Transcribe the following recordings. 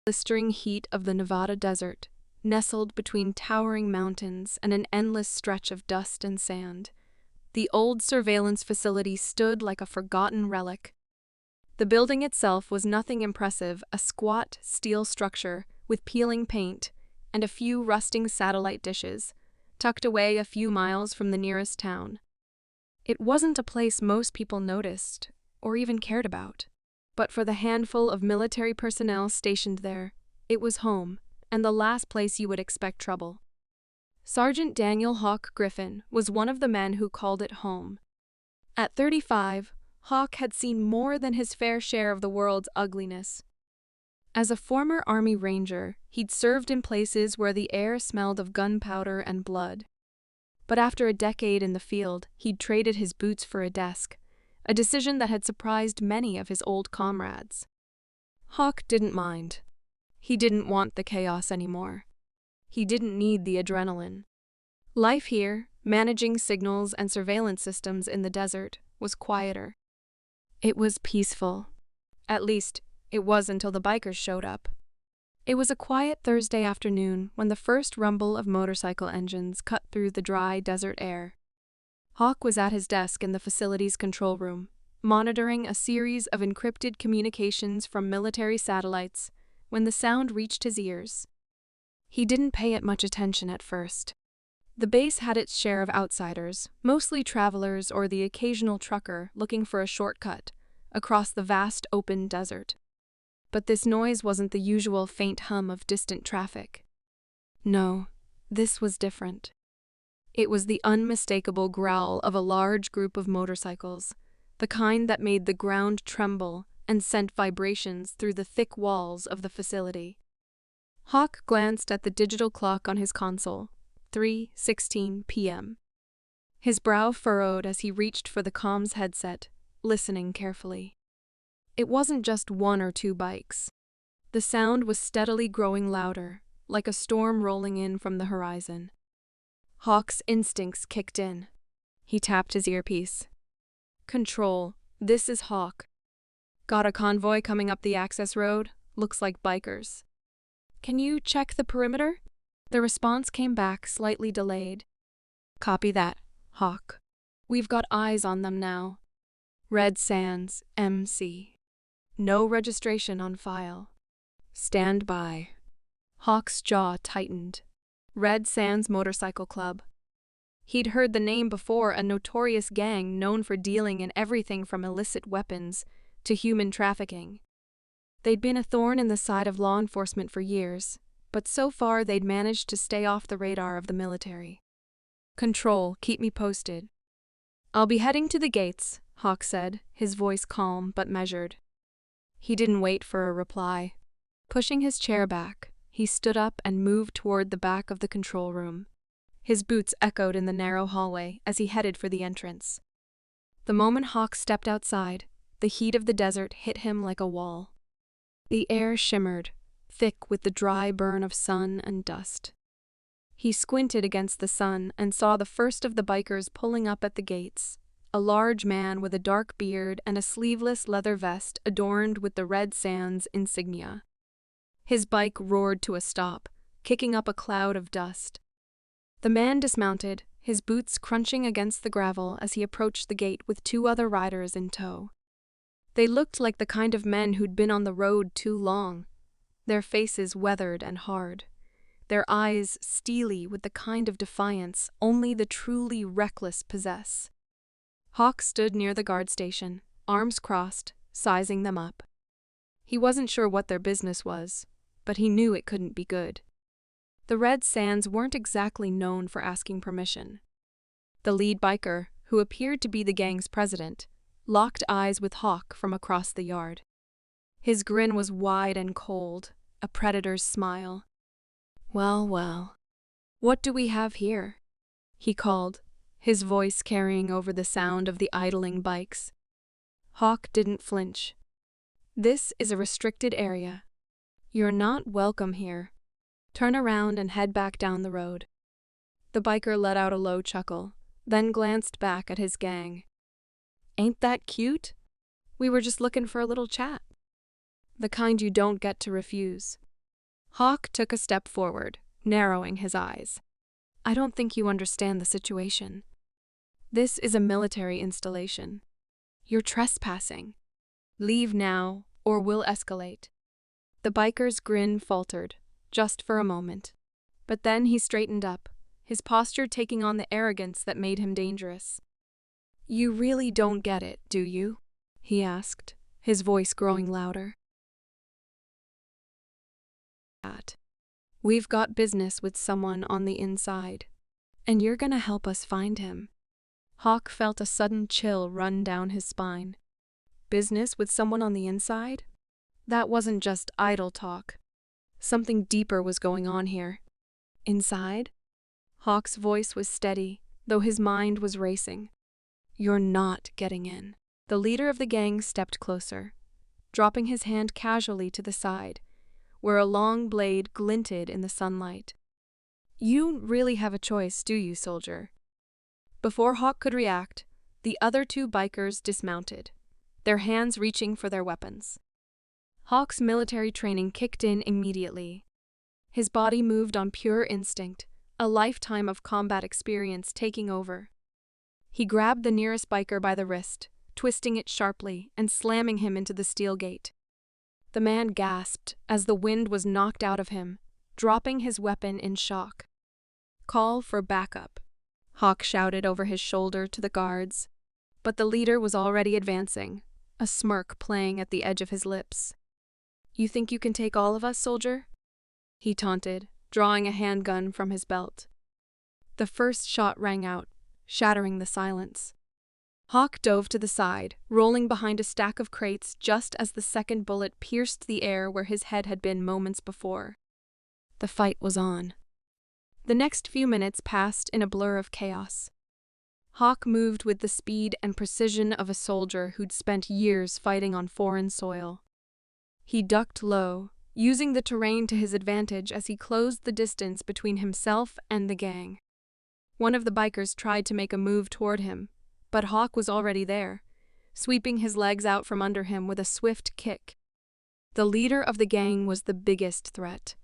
blistering heat of the Nevada desert, nestled between towering mountains and an endless stretch of dust and sand. The old surveillance facility stood like a forgotten relic. The building itself was nothing impressive, a squat steel structure with peeling paint and a few rusting satellite dishes, tucked away a few miles from the nearest town. It wasn't a place most people noticed or even cared about. But for the handful of military personnel stationed there, it was home, and the last place you would expect trouble. Sergeant Daniel Hawk Griffin was one of the men who called it home. At 35, Hawk had seen more than his fair share of the world's ugliness. As a former Army Ranger, he'd served in places where the air smelled of gunpowder and blood. But after a decade in the field, he'd traded his boots for a desk, a decision that had surprised many of his old comrades. Hawk didn't mind. He didn't want the chaos anymore. He didn't need the adrenaline. Life here, managing signals and surveillance systems in the desert, was quieter. It was peaceful. At least, it was until the bikers showed up. It was a quiet Thursday afternoon when the first rumble of motorcycle engines cut through the dry desert air. Hawk was at his desk in the facility's control room, monitoring a series of encrypted communications from military satellites, when the sound reached his ears. He didn't pay it much attention at first. The base had its share of outsiders, mostly travelers or the occasional trucker looking for a shortcut across the vast open desert. But this noise wasn't the usual faint hum of distant traffic. No, this was different. It was the unmistakable growl of a large group of motorcycles, the kind that made the ground tremble and sent vibrations through the thick walls of the facility. Hawk glanced at the digital clock on his console, 3:16 p.m. His brow furrowed as he reached for the comms headset, listening carefully. It wasn't just one or two bikes. The sound was steadily growing louder, like a storm rolling in from the horizon. Hawk's instincts kicked in. He tapped his earpiece. "Control, this is Hawk. Got a convoy coming up the access road? Looks like bikers. Can you check the perimeter?" The response came back slightly delayed. "Copy that, Hawk. We've got eyes on them now. Red Sands, MC. No registration on file. Stand by." Hawk's jaw tightened. Red Sands Motorcycle Club. He'd heard the name before, a notorious gang known for dealing in everything from illicit weapons to human trafficking. They'd been a thorn in the side of law enforcement for years, but so far they'd managed to stay off the radar of the military. "Control, keep me posted." "I'll be heading to the gates," Hawk said, his voice calm but measured. He didn't wait for a reply. Pushing his chair back, he stood up and moved toward the back of the control room. His boots echoed in the narrow hallway as he headed for the entrance. The moment Hawk stepped outside, the heat of the desert hit him like a wall. The air shimmered, thick with the dry burn of sun and dust. He squinted against the sun and saw the first of the bikers pulling up at the gates, a large man with a dark beard and a sleeveless leather vest adorned with the Red Sands insignia. His bike roared to a stop, kicking up a cloud of dust. The man dismounted, his boots crunching against the gravel as he approached the gate with two other riders in tow. They looked like the kind of men who'd been on the road too long, their faces weathered and hard, their eyes steely with the kind of defiance only the truly reckless possess. Hawk stood near the guard station, arms crossed, sizing them up. He wasn't sure what their business was, but he knew it couldn't be good. The Red Sands weren't exactly known for asking permission. The lead biker, who appeared to be the gang's president, locked eyes with Hawk from across the yard. His grin was wide and cold, a predator's smile. "Well, well, what do we have here?" he called, his voice carrying over the sound of the idling bikes. Hawk didn't flinch. "This is a restricted area. You're not welcome here. Turn around and head back down the road." The biker let out a low chuckle, then glanced back at his gang. "Ain't that cute? We were just looking for a little chat. The kind you don't get to refuse." Hawk took a step forward, narrowing his eyes. I don't think you understand the situation. This is a military installation. You're trespassing. Leave now, or we'll escalate. The biker's grin faltered, just for a moment. But then he straightened up, his posture taking on the arrogance that made him dangerous. You really don't get it, do you? He asked, his voice growing louder. We've got business with someone on the inside, and you're gonna help us find him. Hawk felt a sudden chill run down his spine. Business with someone on the inside? That wasn't just idle talk. Something deeper was going on here. Inside? Hawk's voice was steady, though his mind was racing. You're not getting in. The leader of the gang stepped closer, dropping his hand casually to the side, where a long blade glinted in the sunlight. You really have a choice, do you, soldier? Before Hawk could react, the other two bikers dismounted, their hands reaching for their weapons. Hawk's military training kicked in immediately. His body moved on pure instinct, a lifetime of combat experience taking over. He grabbed the nearest biker by the wrist, twisting it sharply and slamming him into the steel gate. The man gasped as the wind was knocked out of him, dropping his weapon in shock. Call for backup, Hawk shouted over his shoulder to the guards, but the leader was already advancing, a smirk playing at the edge of his lips. You think you can take all of us, soldier? He taunted, drawing a handgun from his belt. The first shot rang out, shattering the silence. Hawk dove to the side, rolling behind a stack of crates just as the second bullet pierced the air where his head had been moments before. The fight was on. The next few minutes passed in a blur of chaos. Hawk moved with the speed and precision of a soldier who'd spent years fighting on foreign soil. He ducked low, using the terrain to his advantage as he closed the distance between himself and the gang. One of the bikers tried to make a move toward him, but Hawk was already there, sweeping his legs out from under him with a swift kick. The leader of the gang was the biggest threat,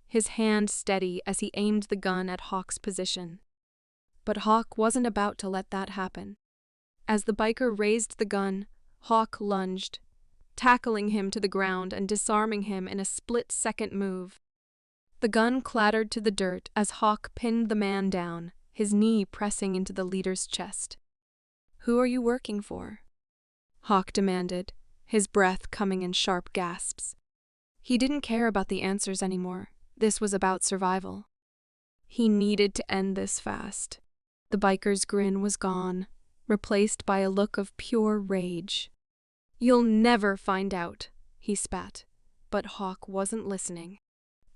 his hand steady as he aimed the gun at Hawk's position. But Hawk wasn't about to let that happen. As the biker raised the gun, Hawk lunged, tackling him to the ground and disarming him in a split-second move. The gun clattered to the dirt as Hawk pinned the man down, his knee pressing into the leader's chest. Who are you working for? Hawk demanded, his breath coming in sharp gasps. He didn't care about the answers anymore. This was about survival. He needed to end this fast. The biker's grin was gone, replaced by a look of pure rage. You'll never find out, he spat, but Hawk wasn't listening.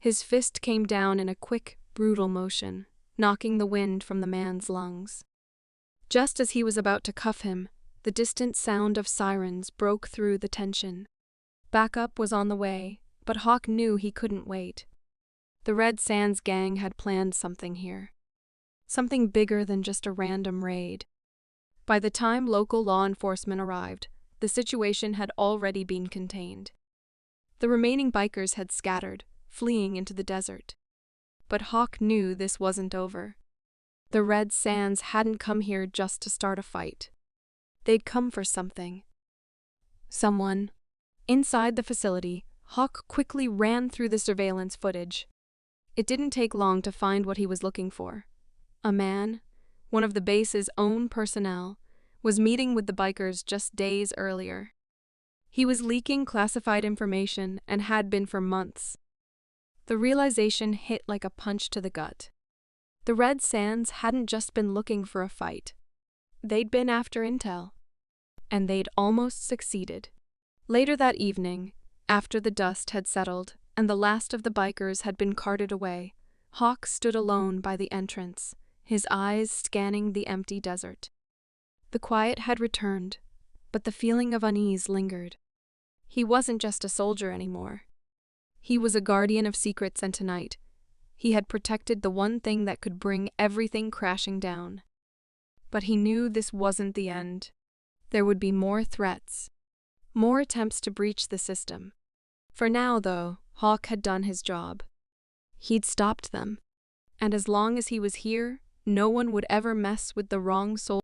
His fist came down in a quick, brutal motion, knocking the wind from the man's lungs. Just as he was about to cuff him, the distant sound of sirens broke through the tension. Backup was on the way, but Hawk knew he couldn't wait. The Red Sands gang had planned something here. Something bigger than just a random raid. By the time local law enforcement arrived, the situation had already been contained. The remaining bikers had scattered, fleeing into the desert. But Hawk knew this wasn't over. The Red Sands hadn't come here just to start a fight. They'd come for something. Someone. Inside the facility, Hawk quickly ran through the surveillance footage. It didn't take long to find what he was looking for. A man, one of the base's own personnel, was meeting with the bikers just days earlier. He was leaking classified information and had been for months. The realization hit like a punch to the gut. The Red Sands hadn't just been looking for a fight. They'd been after intel. And they'd almost succeeded. Later that evening, after the dust had settled and the last of the bikers had been carted away, Hawk stood alone by the entrance, his eyes scanning the empty desert. The quiet had returned, but the feeling of unease lingered. He wasn't just a soldier anymore. He was a guardian of secrets, and tonight, he had protected the one thing that could bring everything crashing down. But he knew this wasn't the end. There would be more threats, more attempts to breach the system. For now, though, Hawk had done his job. He'd stopped them. And as long as he was here, no one would ever mess with the wrong soul.